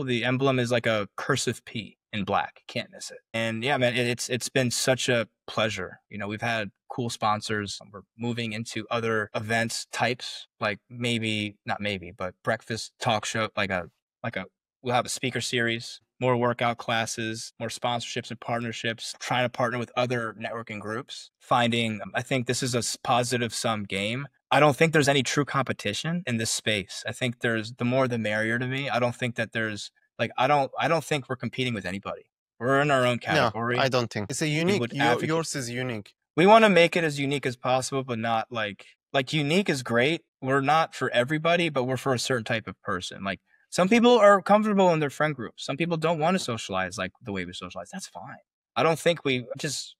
the emblem is like a cursive P in black. Can't miss it. And yeah, man, it's been such a pleasure. We've had cool sponsors. We're moving into other events types, like not maybe, but breakfast talk show, we'll have a speaker series, more workout classes, more sponsorships and partnerships, trying to partner with other networking groups, I think this is a positive sum game. I don't think there's any true competition in this space. I think the more the merrier to me. I don't think that there's, like, I don't think we're competing with anybody. We're in our own No, category. I don't think it's a We unique. would advocate. Yours is unique. We want to make it as unique as possible, but not like unique is great. We're not for everybody, but we're for a certain type of person. Like, some people are comfortable in their friend groups. Some people don't want to socialize like the way we socialize. That's fine. I don't think we just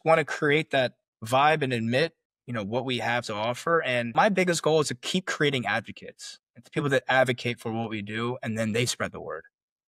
want to create that vibe and admit, what we have to offer. And my biggest goal is to keep creating advocates. It's people that advocate for what we do, and then they spread the word.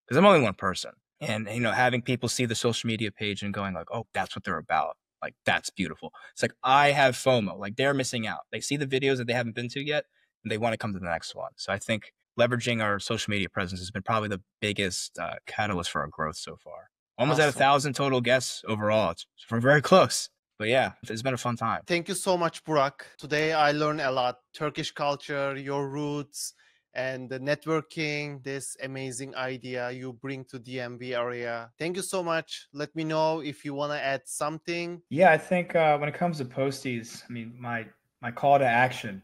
Because I'm only one person. And, having people see the social media page and going like, "Oh, that's what they're about." Like, that's beautiful. It's like, I have FOMO. Like, they're missing out. They see the videos that they haven't been to yet, and they want to come to the next one. So I think leveraging our social media presence has been probably the biggest catalyst for our growth so far. Almost at Awesome. 1,000 total guests overall. We're very close. But yeah, it's been a fun time. Thank you so much, Burak. Today I learned a lot. Turkish culture, your roots, and the networking, this amazing idea you bring to DMV area. Thank you so much. Let me know if you want to add something. Yeah, I think when it comes to Posties, I mean, my call to action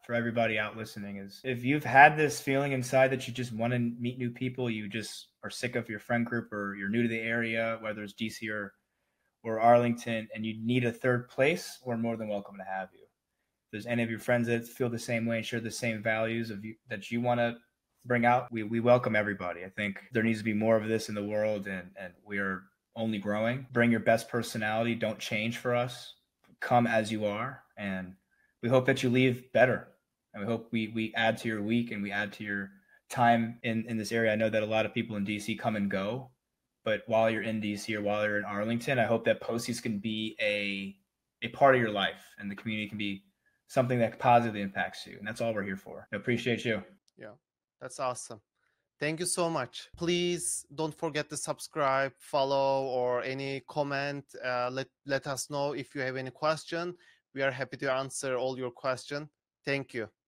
for everybody out listening is, if you've had this feeling inside that you just want to meet new people, you just are sick of your friend group, or you're new to the area, whether it's DC or Arlington, and you need a third place, we're more than welcome to have you. there's any of your friends that feel the same way and share the same values of you that you want to bring out, we welcome everybody. I think there needs to be more of this in the world, and we are only growing. Bring your best personality. Don't change for us. Come as you are, and we hope that you leave better. And we hope we add to your week and we add to your time in this area. I know that a lot of people in DC come and go, but while you're in DC or while you're in Arlington, I hope that Posties can be a part of your life, and the community can be something that positively impacts you. And that's all we're here for. I appreciate you. Yeah, that's awesome. Thank you so much. Please don't forget to subscribe, follow, or any comment. Let us know if you have any question. We are happy to answer all your question. Thank you.